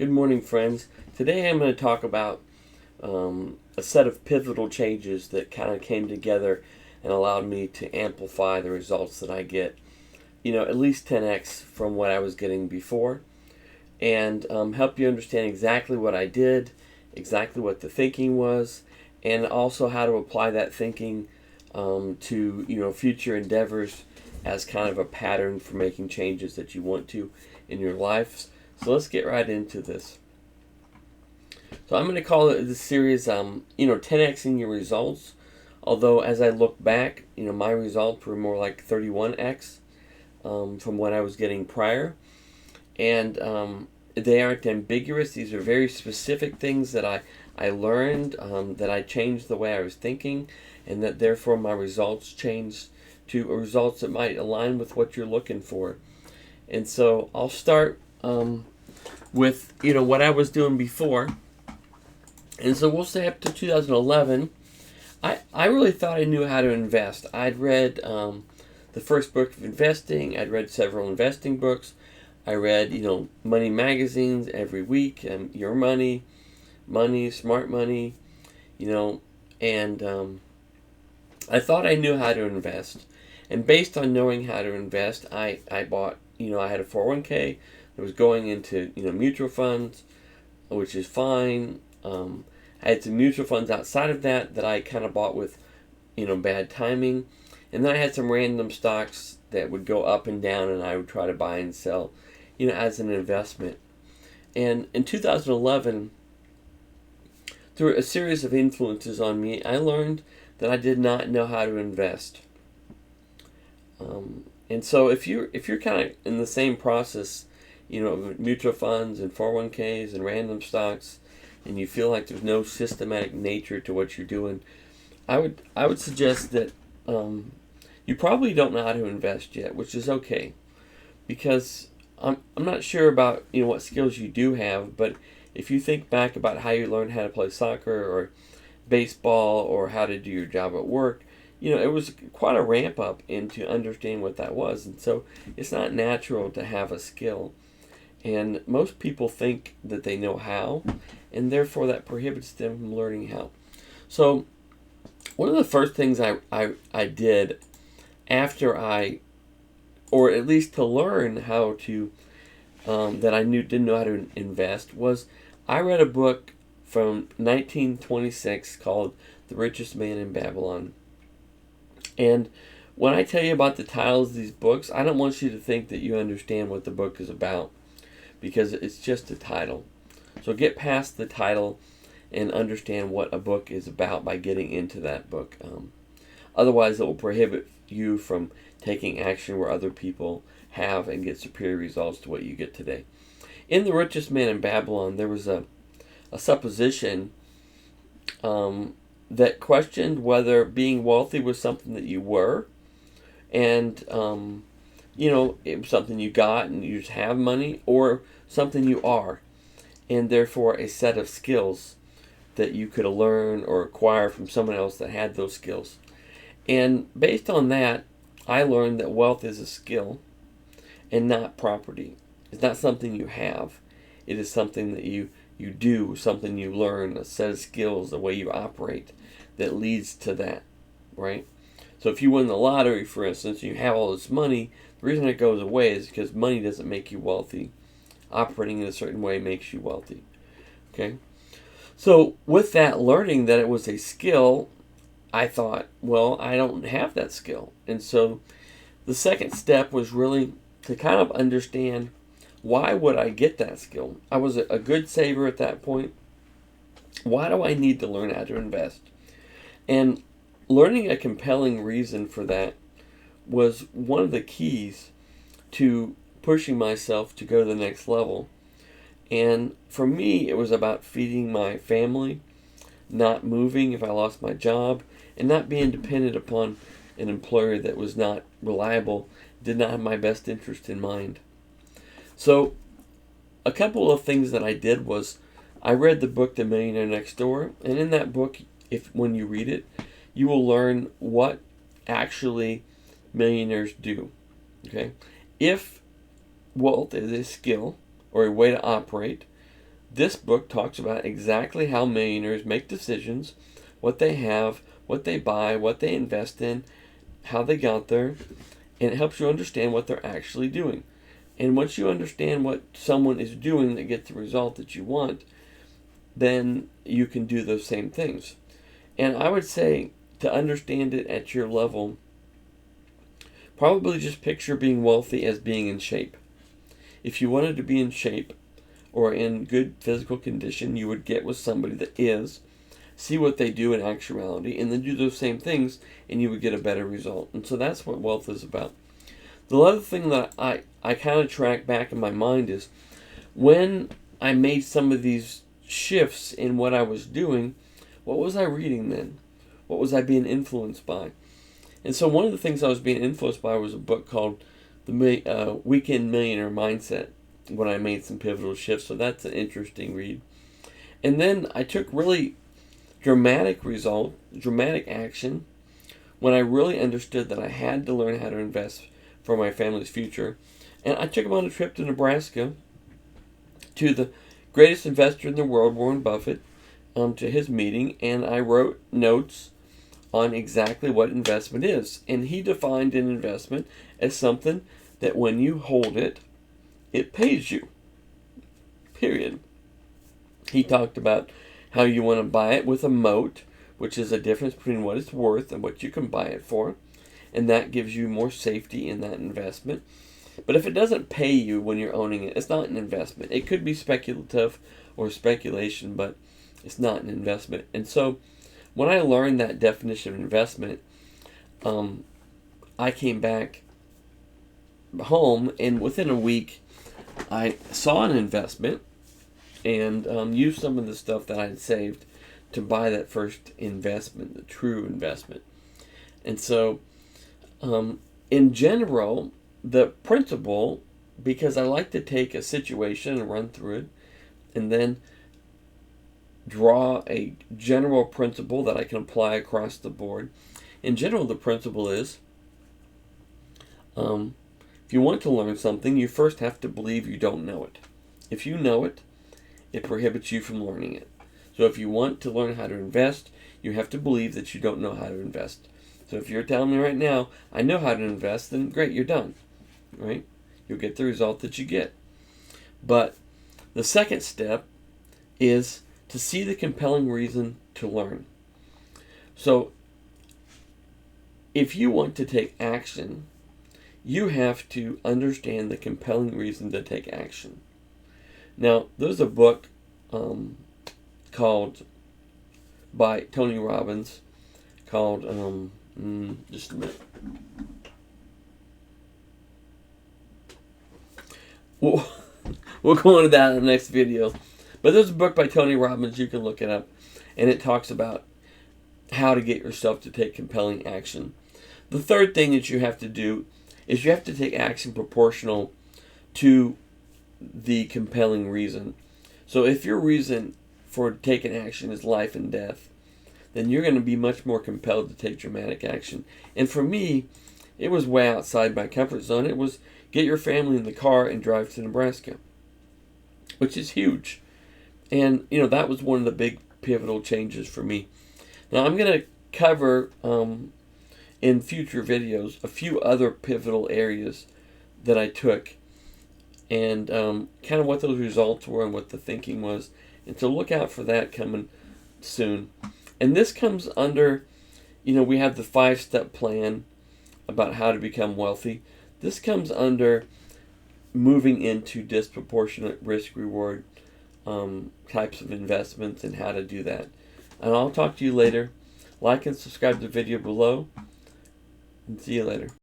Good morning, friends. Today I'm going to talk about a set of pivotal changes that kind of came together and allowed me to amplify the results that I get, at least 10x from what I was getting before, and help you understand exactly what I did, exactly what the thinking was, and also how to apply that thinking to future endeavors as kind of a pattern for making changes that you want to in your life. So let's get right into this. So I'm going to call it this series, 10xing your results. Although as I look back, my results were more like 31x from what I was getting prior. And they aren't ambiguous. These are very specific things that I learned, that I changed the way I was thinking, and that therefore my results changed to results that might align with what you're looking for. And so I'll start with what I was doing before. And so we'll say up to 2011, I really thought I knew how to invest. I'd read the first book of investing. I'd read several investing books. I read money magazines every week, Your Money, Smart Money, and I thought I knew how to invest. And based on knowing how to invest, I bought, I had a 401k that was going into, mutual funds, which is fine. I had some mutual funds outside of that I kind of bought with, bad timing. And then I had some random stocks that would go up and down, and I would try to buy and sell, as an investment. And in 2011, through a series of influences on me, I learned that I did not know how to invest. And so if you're kind of in the same process, mutual funds and 401ks and random stocks, and you feel like there's no systematic nature to what you're doing, I would suggest that you probably don't know how to invest yet, which is okay, because I'm not sure about what skills you do have, but if you think back about how you learned how to play soccer or baseball or how to do your job at work, it was quite a ramp up into understanding what that was. And so it's not natural to have a skill. And most people think that they know how, and therefore that prohibits them from learning how. So one of the first things I did after or at least to learn how to, that I didn't know how to invest, was I read a book from 1926 called The Richest Man in Babylon. And when I tell you about the titles of these books, I don't want you to think that you understand what the book is about, because it's just a title. So get past the title and understand what a book is about by getting into that book. Otherwise, it will prohibit you from taking action where other people have and get superior results to what you get today. In The Richest Man in Babylon, there was a supposition that questioned whether being wealthy was something that you were, and it was something you got and you just have money, or something you are, and therefore a set of skills that you could learn or acquire from someone else that had those skills. And based on that, I learned that wealth is a skill and not property. It's not something you have. It is something that you do, something you learn, a set of skills, the way you operate that leads to that, right? So if you win the lottery, for instance, and you have all this money, the reason it goes away is because money doesn't make you wealthy. Operating in a certain way makes you wealthy, okay? So with that learning that it was a skill, I thought, well, I don't have that skill. And so the second step was really to kind of understand, why would I get that skill? I was a good saver at that point. Why do I need to learn how to invest? And learning a compelling reason for that was one of the keys to pushing myself to go to the next level. And for me, it was about feeding my family, not moving if I lost my job, and not being dependent upon an employer that was not reliable, did not have my best interest in mind. So a couple of things that I did was I read the book The Millionaire Next Door, and in that book, when you read it, you will learn what actually millionaires do. Okay? If wealth is a skill or a way to operate, this book talks about exactly how millionaires make decisions, what they have, what they buy, what they invest in, how they got there, and it helps you understand what they're actually doing. And once you understand what someone is doing that gets the result that you want, then you can do those same things. And I would say, to understand it at your level, probably just picture being wealthy as being in shape. If you wanted to be in shape or in good physical condition, you would get with somebody that is, see what they do in actuality, and then do those same things, and you would get a better result. And so that's what wealth is about. The other thing that I kind of track back in my mind is when I made some of these shifts in what I was doing, what was I reading then? What was I being influenced by? And so one of the things I was being influenced by was a book called The Weekend Millionaire Mindset, when I made some pivotal shifts. So that's an interesting read. And then I took really dramatic action when I really understood that I had to learn how to invest for my family's future. And I took them on a trip to Nebraska to the greatest investor in the world, Warren Buffett, to his meeting, and I wrote notes on exactly what investment is. And he defined an investment as something that when you hold it, it pays you. Period. He talked about how you want to buy it with a moat, which is a difference between what it's worth and what you can buy it for. And that gives you more safety in that investment. But if it doesn't pay you when you're owning it, it's not an investment. It could be speculative or speculation, but it's not an investment. And so when I learned that definition of investment, I came back home, and within a week, I saw an investment and used some of the stuff that I had saved to buy that first investment, the true investment. And so, in general, the principle, because I like to take a situation and run through it, and then draw a general principle that I can apply across the board. In general, the principle is, if you want to learn something, you first have to believe you don't know it. If you know it, it prohibits you from learning it. So if you want to learn how to invest, you have to believe that you don't know how to invest. So if you're telling me right now, I know how to invest, then great, you're done. Right? You'll get the result that you get. But the second step is to see the compelling reason to learn. So if you want to take action, you have to understand the compelling reason to take action. Now, there's a book called, by Tony Robbins, called, just a minute. We'll go into that in the next video. But there's a book by Tony Robbins, you can look it up, and it talks about how to get yourself to take compelling action. The third thing that you have to do is you have to take action proportional to the compelling reason. So if your reason for taking action is life and death, then you're going to be much more compelled to take dramatic action. And for me, it was way outside my comfort zone. It was get your family in the car and drive to Nebraska, which is huge. And, that was one of the big pivotal changes for me. Now, I'm going to cover in future videos a few other pivotal areas that I took and kind of what those results were and what the thinking was. And so look out for that coming soon. And this comes under, we have the 5-step plan about how to become wealthy. This comes under moving into disproportionate risk-reward types of investments and how to do that. And I'll talk to you later. Like and subscribe to the video below. And see you later.